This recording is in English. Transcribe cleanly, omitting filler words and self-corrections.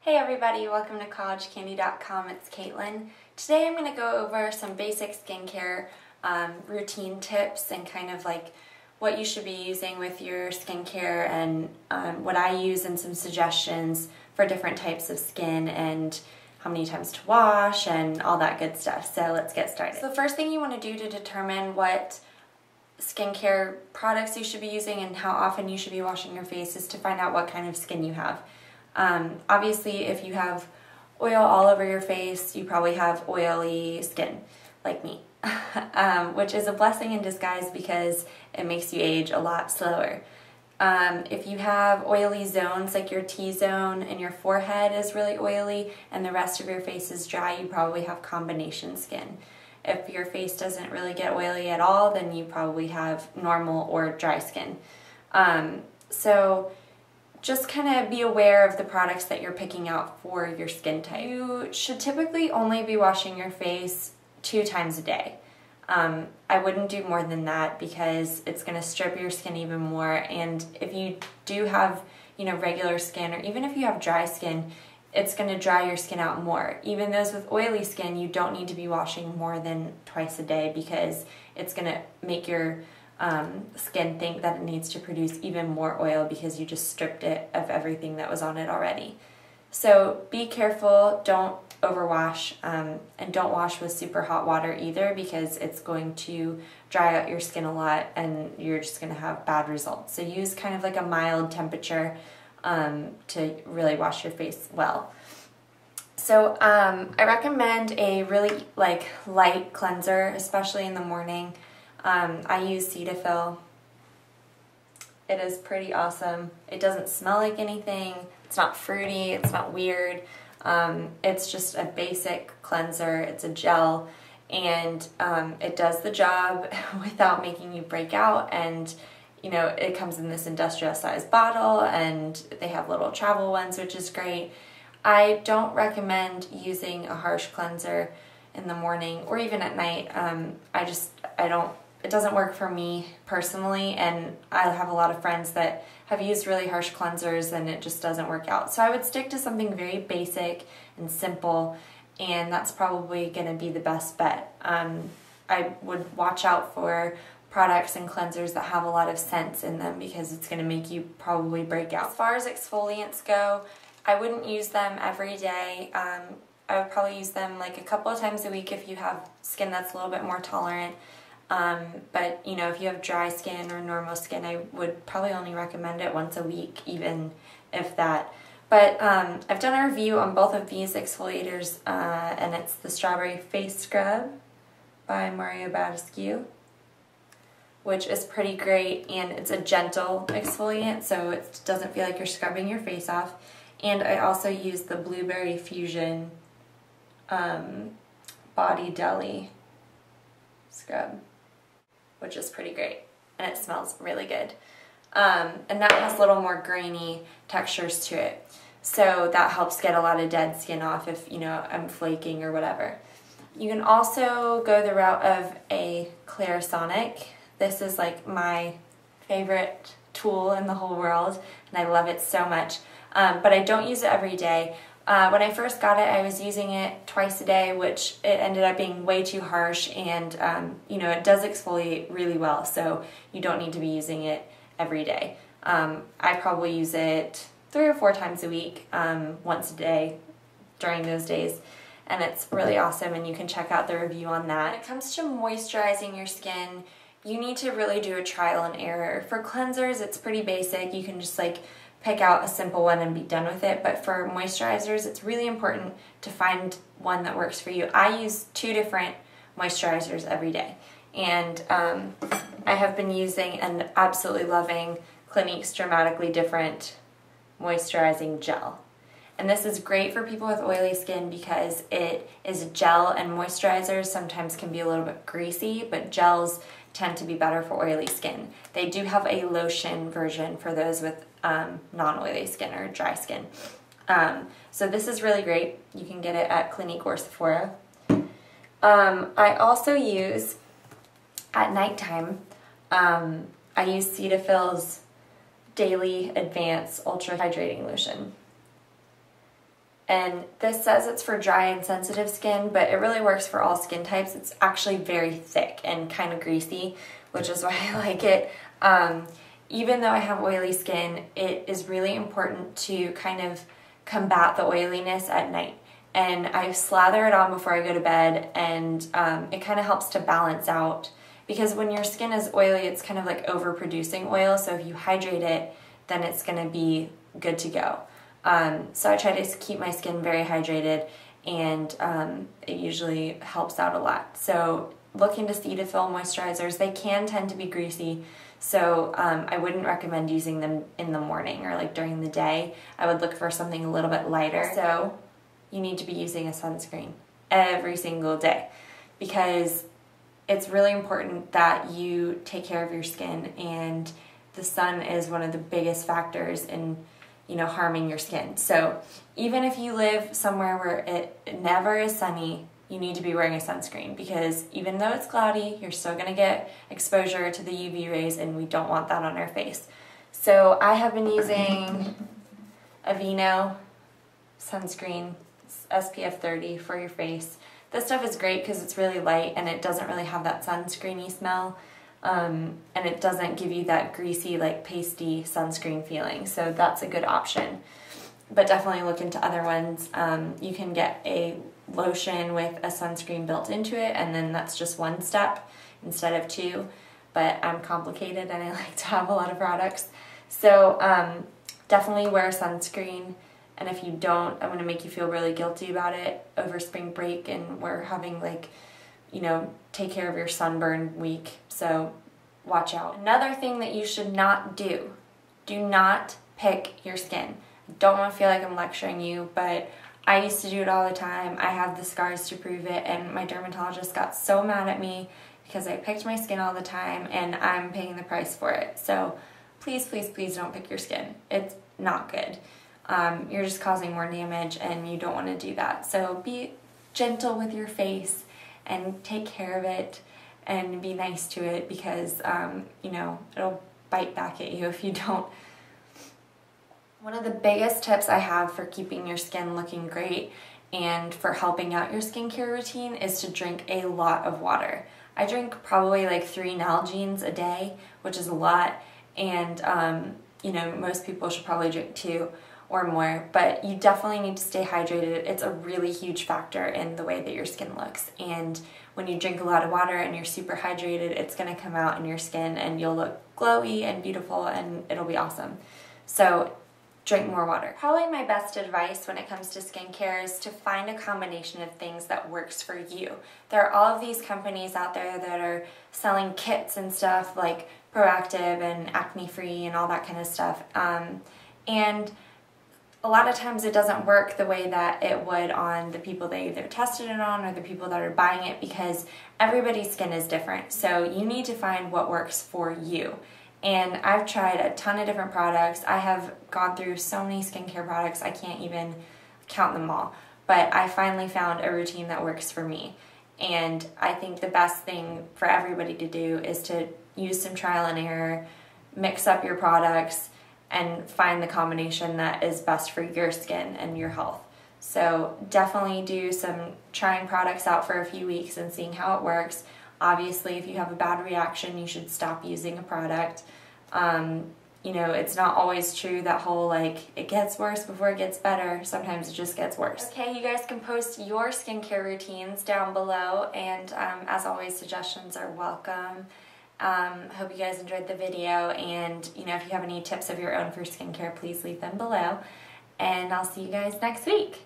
Hey everybody, welcome to collegecandy.com. It's Caitlin. Today I'm going to go over some basic skincare routine tips and kind of like what you should be using with your skincare and what I use and some suggestions for different types of skin and how many times to wash and all that good stuff. So let's get started. So the first thing you want to do to determine what skincare products you should be using and how often you should be washing your face is to find out what kind of skin you have. Obviously, if you have oil all over your face, you probably have oily skin, like me, which is a blessing in disguise because it makes you age a lot slower. If you have oily zones, like your T-zone and your forehead is really oily and the rest of your face is dry, you probably have combination skin. If your face doesn't really get oily at all, then you probably have normal or dry skin. So just kind of be aware of the products that you're picking out for your skin type. You should typically only be washing your face 2 times a day. I wouldn't do more than that because it's going to strip your skin even more, and if you do have, regular skin, or even if you have dry skin, it's going to dry your skin out more. Even those with oily skin, you don't need to be washing more than twice a day because it's going to make your skin think that it needs to produce even more oil because you just stripped it of everything that was on it already. So be careful, don't overwash, and don't wash with super hot water either because it's going to dry out your skin a lot and you're just going to have bad results. So use kind of like a mild temperature to really wash your face well. So I recommend a really light cleanser, especially in the morning. I use Cetaphil. It is pretty awesome. It doesn't smell like anything. It's not fruity. It's not weird. It's just a basic cleanser. It's a gel, and it does the job without making you break out. And it comes in this industrial sized bottle, and they have little travel ones, which is great. I don't recommend using a harsh cleanser in the morning or even at night. It doesn't work for me personally, and I have a lot of friends that have used really harsh cleansers and it just doesn't work out. So I would stick to something very basic and simple, and that's probably going to be the best bet. I would watch out for products and cleansers that have a lot of scents in them because it's going to make you probably break out. As far as exfoliants go, I wouldn't use them every day. I would probably use them like a couple of times a week if you have skin that's a little bit more tolerant. But if you have dry skin or normal skin, I would probably only recommend it once a week, even if that. But I've done a review on both of these exfoliators, and it's the Strawberry Face Scrub by Mario Badescu, which is pretty great, and it's a gentle exfoliant, so it doesn't feel like you're scrubbing your face off. And I also use the Blueberry Fusion Body Deli Scrub, which is pretty great, and it smells really good. And that has a little more grainy textures to it, so that helps get a lot of dead skin off if I'm flaking or whatever. You can also go the route of a Clarisonic. This is like my favorite tool in the whole world, and I love it so much, but I don't use it every day. When I first got it, I was using it twice a day, which it ended up being way too harsh, and it does exfoliate really well, so you don't need to be using it every day. I probably use it 3 or 4 times a week, once a day during those days, and it's really awesome, and you can check out the review on that. When it comes to moisturizing your skin, you need to really do a trial and error. For cleansers, it's pretty basic. You can just pick out a simple one and be done with it, but for moisturizers, it's really important to find one that works for you. I use 2 different moisturizers every day, and I have been using and absolutely loving Clinique's Dramatically Different Moisturizing Gel. And this is great for people with oily skin because it is a gel, and moisturizers sometimes can be a little bit greasy, but gels tend to be better for oily skin. They do have a lotion version for those with non-oily skin or dry skin. So this is really great. You can get it at Clinique or Sephora. I also use, at nighttime, I use Cetaphil's Daily Advance Ultra Hydrating Lotion. And this says it's for dry and sensitive skin, but it really works for all skin types. It's actually very thick and kind of greasy, which is why I like it. Even though I have oily skin, it is really important to kind of combat the oiliness at night. And I slather it on before I go to bed, and it kind of helps to balance out, because when your skin is oily, it's kind of like overproducing oil. So if you hydrate it, then it's going to be good to go. So I try to keep my skin very hydrated, and it usually helps out a lot. So look into Cetaphil moisturizers. They can tend to be greasy, so I wouldn't recommend using them in the morning or like during the day. I would look for something a little bit lighter. So you need to be using a sunscreen every single day, because it's really important that you take care of your skin, and the sun is one of the biggest factors in, you know, harming your skin. So even if you live somewhere where it never is sunny, you need to be wearing a sunscreen, because even though it's cloudy, you're still going to get exposure to the UV rays, and we don't want that on our face. So I have been using Aveeno sunscreen, SPF 30 for your face. This stuff is great because it's really light and it doesn't really have that sunscreeny smell, and it doesn't give you that greasy, like pasty sunscreen feeling. So that's a good option. But definitely look into other ones. You can get a lotion with a sunscreen built into it, and then that's just one step instead of two. But I'm complicated and I like to have a lot of products. So definitely wear sunscreen. And if you don't, I'm going to make you feel really guilty about it over spring break, and we're having, like, you know, take care of your sunburn week. So watch out. Another thing that you should not do not pick your skin. I don't want to feel like I'm lecturing you, but I used to do it all the time. I have the scars to prove it, and my dermatologist got so mad at me because I picked my skin all the time, and I'm paying the price for it. So please, please, please don't pick your skin. It's not good. You're just causing more damage, and you don't want to do that. So be gentle with your face and take care of it and be nice to it, because you know, it'll bite back at you if you don't. One of the biggest tips I have for keeping your skin looking great and for helping out your skincare routine is to drink a lot of water. I drink probably like 3 Nalgene's a day, which is a lot, and you know, most people should probably drink 2 or more, but you definitely need to stay hydrated. It's a really huge factor in the way that your skin looks, and when you drink a lot of water and you're super hydrated, it's going to come out in your skin and you'll look glowy and beautiful, and it'll be awesome. So drink more water. Probably my best advice when it comes to skincare is to find a combination of things that works for you. There are all of these companies out there that are selling kits and stuff like Proactive and Acne Free and all that kind of stuff, and a lot of times it doesn't work the way that it would on the people they either tested it on or the people that are buying it, because everybody's skin is different. So you need to find what works for you. And I've tried a ton of different products. I have gone through so many skincare products, I can't even count them all. But I finally found a routine that works for me. And I think the best thing for everybody to do is to use some trial and error, mix up your products, and find the combination that is best for your skin and your health. So definitely do some trying products out for a few weeks and seeing how it works. Obviously, if you have a bad reaction, you should stop using a product. You know, it's not always true that whole, like, it gets worse before it gets better. Sometimes it just gets worse. Okay, you guys can post your skincare routines down below, and as always, suggestions are welcome. Hope you guys enjoyed the video, and you know, if you have any tips of your own for skincare, please leave them below, and I'll see you guys next week.